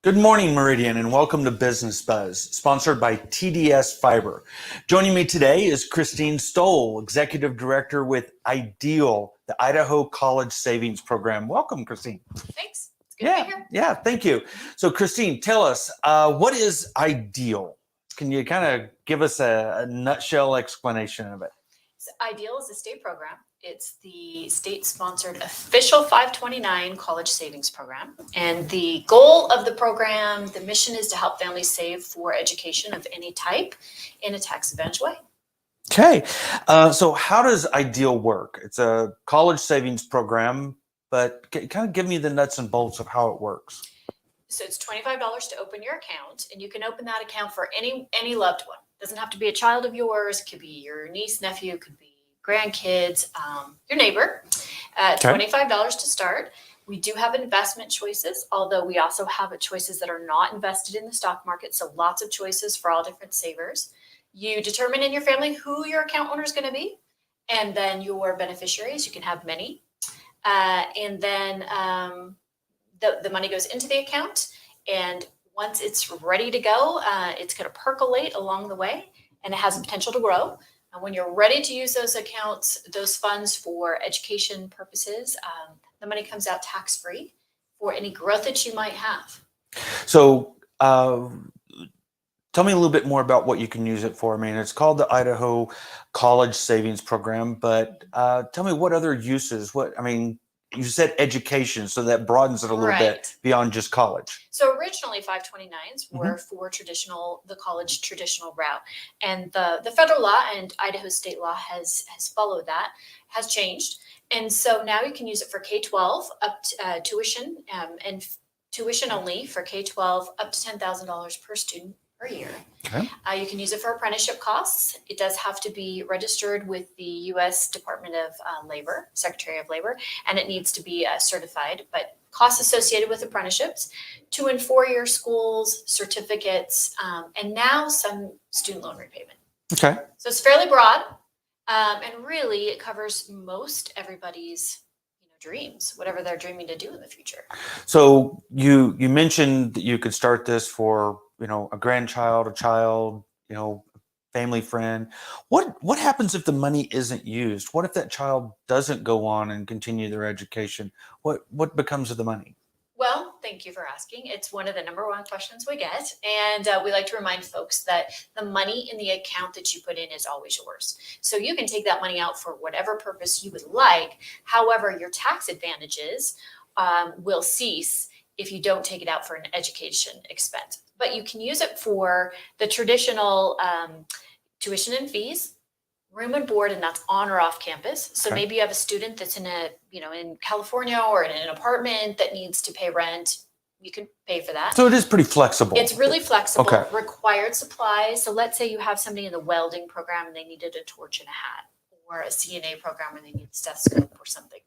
Good morning, Meridian, and welcome to Business Buzz, sponsored by TDS Fiber. Joining me today is Christine Stoll, Executive Director with IDEAL, the Idaho College Savings Program. Welcome, Christine. Thanks. It's good to be here. Yeah, thank you. So, Christine, tell us, what is IDEAL? Can you kind of give us a nutshell explanation of it? So IDEAL is a state program. It's the state-sponsored official 529 college savings program. And the goal of the program, the mission is to help families save for education of any type in a tax-advantaged way. Okay. So how does IDEAL work? It's a college savings program, but kind of give me the nuts and bolts of how it works. So it's $25 to open your account, and you can open that account for any loved one. It doesn't have to be a child of yours. It could be your niece, nephew, it could be grandkids, your neighbor. $25 to start. We do have investment choices, although we also have choices that are not invested in the stock market. So lots of choices for all different savers. You determine in your family who your account owner is going to be, and then your beneficiaries. You can have many. And then the money goes into the account. And once it's ready to go, it's going to percolate along the way, and it has the potential to grow. And when you're ready to use those accounts, those funds for education purposes, the money comes out tax-free for any growth that you might have. So tell me a little bit more about what you can use it for. I mean, it's called the Idaho College Savings Program, but tell me what other uses, you said education, so that broadens it a little bit beyond just college. So originally 529s were for the college traditional route. And the federal law and Idaho state law has followed that, has changed. And so now you can use it for K-12 up to tuition and tuition only for K-12 up to $10,000 per student per year. Okay. You can use it for apprenticeship costs. It does have to be registered with the U.S. Department of Labor, Secretary of Labor, and it needs to be certified. But costs associated with apprenticeships, 2- and 4-year schools, certificates, and now some student loan repayment. Okay. So it's fairly broad, and really it covers most everybody's dreams, whatever they're dreaming to do in the future. So you mentioned that you could start this for a grandchild, a child, family friend. What happens if the money isn't used? What if that child doesn't go on and continue their education? What becomes of the money? Well, thank you for asking. It's one of the number one questions we get. And we like to remind folks that the money in the account that you put in is always yours. So you can take that money out for whatever purpose you would like. However, your tax advantages will cease if you don't take it out for an education expense. But you can use it for the traditional tuition and fees, room and board, and that's on or off campus. So maybe you have a student that's in in California or in an apartment that needs to pay rent. You can pay for that. So it is pretty flexible. It's really flexible. Okay. Required supplies. So let's say you have somebody in the welding program and they needed a torch and a hat, or a CNA program and they need a stethoscope or something.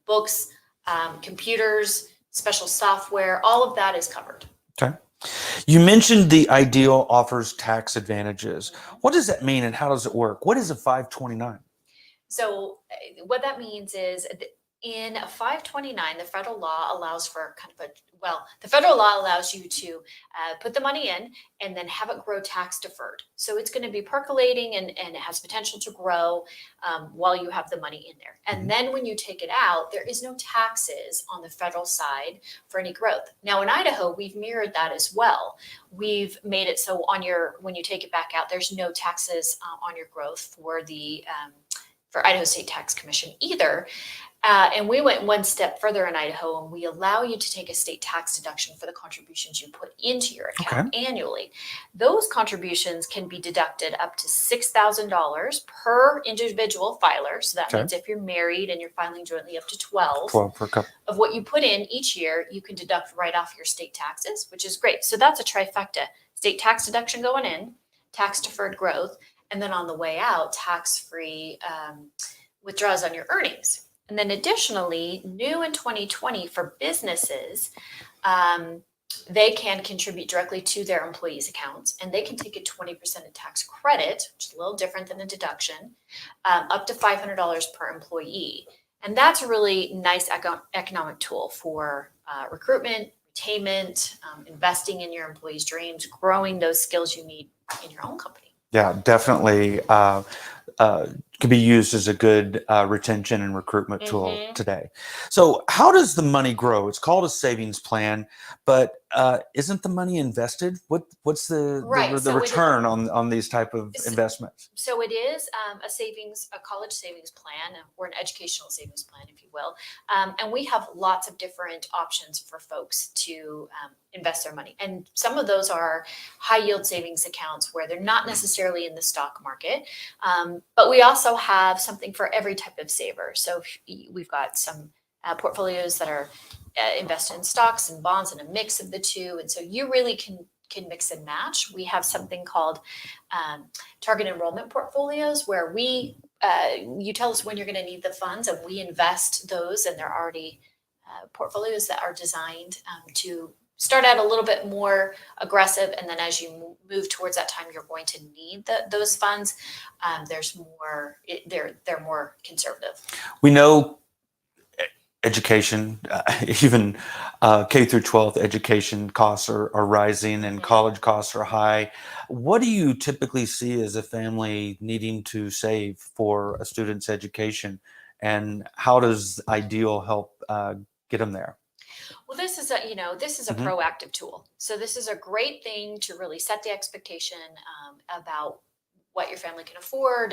Books, computers, special software, all of that is covered. Okay. You mentioned the IDEAL offers tax advantages. What does that mean and how does it work? What is a 529? So what that means is in a 529, the federal law allows for the federal law allows you to put the money in and then have it grow tax deferred. So it's going to be percolating and it has potential to grow while you have the money in there. And then when you take it out, there is no taxes on the federal side for any growth. Now in Idaho, we've mirrored that as well. We've made it so when you take it back out, there's no taxes on your growth for Idaho State Tax Commission either. And we went one step further in Idaho, and we allow you to take a state tax deduction for the contributions you put into your account annually. Those contributions can be deducted up to $6,000 per individual filer. So that means if you're married and you're filing jointly, up to 12 of what you put in each year, you can deduct right off your state taxes, which is great. So that's a trifecta: state tax deduction going in, tax deferred growth, and then on the way out, tax-free withdrawals on your earnings. And then additionally, new in 2020 for businesses, they can contribute directly to their employees' accounts, and they can take a 20% of tax credit, which is a little different than a deduction, up to $500 per employee. And that's a really nice economic tool for recruitment, entertainment, investing in your employees' dreams, growing those skills you need in your own company. Yeah, definitely. Could be used as a good retention and recruitment tool Mm-hmm. today. So, how does the money grow? It's called a savings plan, but isn't the money invested? What's Right. the return on these type of investments? So it is a college savings plan, or an educational savings plan, if you will. And we have lots of different options for folks to invest their money. And some of those are high yield savings accounts where they're not necessarily in the stock market. But we also have something for every type of saver. So we've got some portfolios that are invested in stocks and bonds and a mix of the two. And so you really can mix and match. We have something called target enrollment portfolios where you tell us when you're going to need the funds and we invest those, and they're already portfolios that are designed to start out a little bit more aggressive, and then as you move towards that time you're going to need those funds, they're more conservative. We know education, even K through 12th education costs are rising and college costs are high. What do you typically see as a family needing to save for a student's education, and how does Ideal help get them there? Well, this is a Hmm. proactive tool. So this is a great thing to really set the expectation about what your family can afford.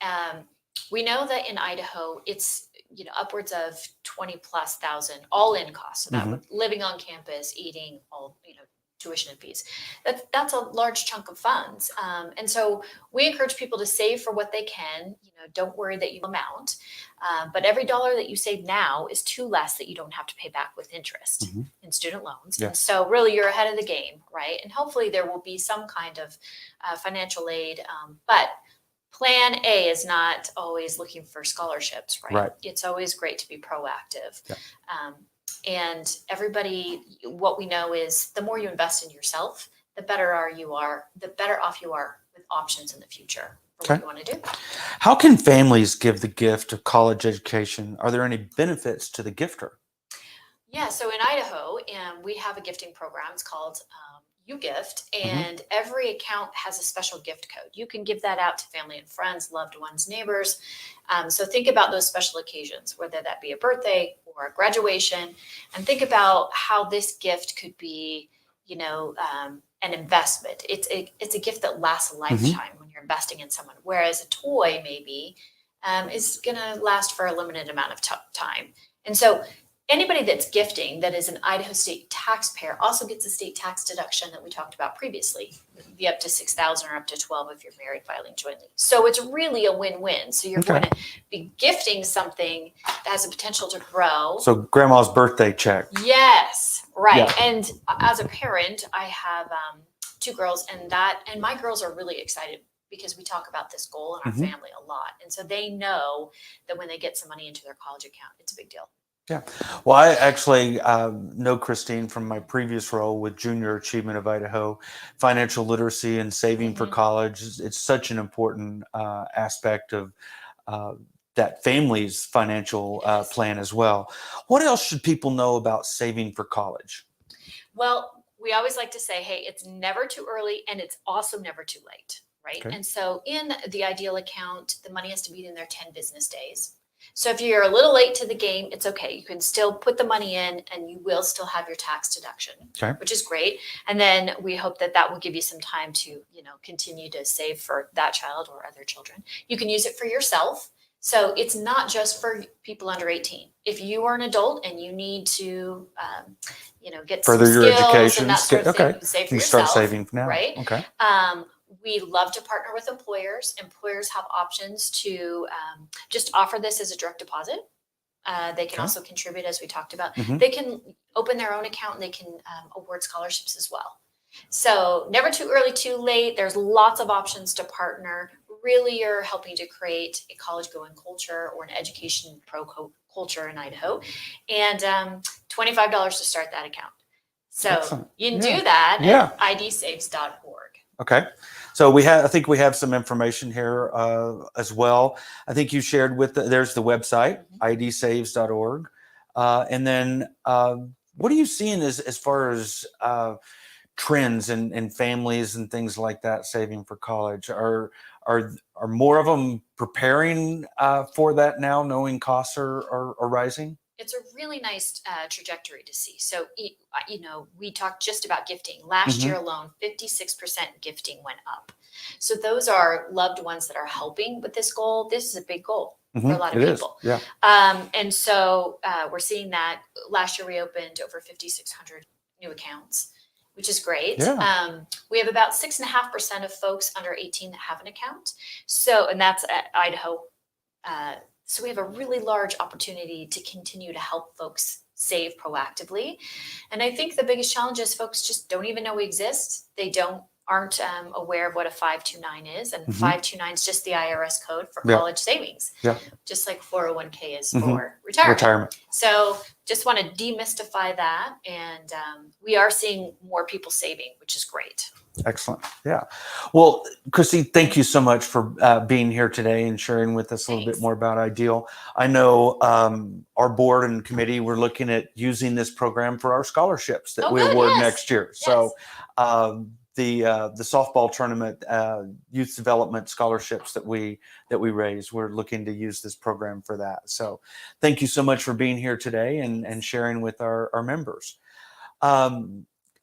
And we know that in Idaho, it's upwards of 20,000+ all in costs. So that Hmm. would living on campus, eating, all tuition and fees. That's a large chunk of funds. And so we encourage people to save for what they can. Don't worry that you amount, but every dollar that you save now is two less that you don't have to pay back with interest Hmm. in student loans. Yeah. And so really you're ahead of the game, right? And hopefully there will be some kind of financial aid, but Plan A is not always looking for scholarships, right? Right. It's always great to be proactive. Yeah. And everybody, what we know is the more you invest in yourself, the better off you are with options in the future for what you want to do. How can families give the gift of college education? Are there any benefits to the gifter? Yeah, so in Idaho, we have a gifting program. It's called UGift, and every account has a special gift code. You can give that out to family and friends, loved ones, neighbors. So think about those special occasions, whether that be a birthday or a graduation, and think about how this gift could be, an investment. It's a gift that lasts a lifetime when you're investing in someone, whereas a toy maybe is going to last for a limited amount of time. And so anybody that's gifting that is an Idaho state taxpayer also gets a state tax deduction that we talked about previously, the up to $6,000 or up to $12,000 if you're married filing jointly. So it's really a win-win. So you're going to be gifting something that has a potential to grow. So grandma's birthday check. Yes, right. Yeah. And as a parent, I have two girls, and my girls are really excited because we talk about this goal in our family a lot. And so they know that when they get some money into their college account, it's a big deal. Yeah. Well, I actually know Christine from my previous role with Junior Achievement of Idaho. Financial literacy and saving for college, it's such an important aspect of that family's financial plan as well. What else should people know about saving for college? Well, we always like to say, hey, it's never too early and it's also never too late, right? Okay. And so in the Ideal account, the money has to be in there 10 business days. So if you're a little late to the game, it's okay. You can still put the money in and you will still have your tax deduction, which is great. And then we hope that will give you some time to, continue to save for that child or other children. You can use it for yourself. So it's not just for people under 18. If you are an adult and you need to, get further some your skills education, and that sort of thing, you can save for you yourself. Start saving now. Right? Okay. We love to partner with employers. Employers have options to just offer this as a direct deposit. They can also contribute, as we talked about. They can open their own account and they can award scholarships as well. So never too early, too late. There's lots of options to partner. Really, you're helping to create a college-going culture or an education culture in Idaho. And $25 to start that account. So Excellent. you can do that at idsaves.org. Okay. So I think we have some information here as well. I think you shared there's the website, idsaves.org. And then what are you seeing as far as trends in families and things like that saving for college? Are more of them preparing for that now, knowing costs are rising? It's a really nice trajectory to see. So, we talked just about gifting. Last year Hmm. alone, 56% gifting went up. So, those are loved ones that are helping with this goal. This is a big goal for Hmm. a lot of It is, people. yeah. And so, we're seeing that last year we opened over 5,600 new accounts, which is great. Yeah. We have about 6.5% of folks under 18 that have an account. So, and that's at Idaho. So we have a really large opportunity to continue to help folks save proactively. And I think the biggest challenge is folks just don't even know we exist. They aren't aware of what a 529 is, and Hmm. 529 is just the IRS code for Yeah. college savings, Yeah. just like 401k is Hmm. for retirement. Retirement. So just want to demystify that, and we are seeing more people saving, which is great. Excellent. Yeah. Well, Christine, thank you so much for being here today and sharing with us a little bit Thanks. more about Ideal. I know our board and committee, we're looking at using this program for our scholarships that Oh, we good. award Yes. next year. Yes. So the softball tournament, youth development scholarships that we raise, we're looking to use this program for that. So thank you so much for being here today and sharing with our members.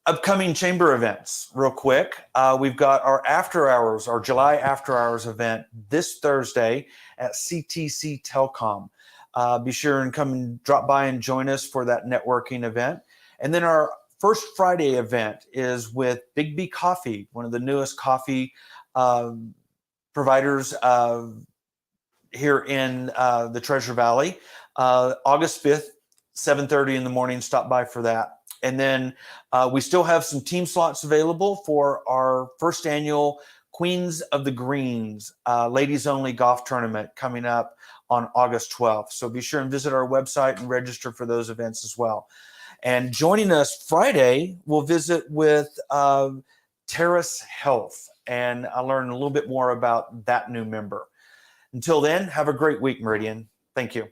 Upcoming chamber events, real quick. We've got our after hours, our July after hours event this Thursday at CTC Telcom. Be sure and come and drop by and join us for that networking event. And then our first Friday event is with Big B Coffee, one of the newest coffee providers here in the Treasure Valley. August 5th, 7:30 in the morning. Stop by for that. And then we still have some team slots available for our first annual Queens of the Greens ladies only golf tournament coming up on August 12th. So be sure and visit our website and register for those events as well. And joining us Friday, we'll visit with Terrace Health, and I'll learn a little bit more about that new member. Until then, have a great week, Meridian. Thank you.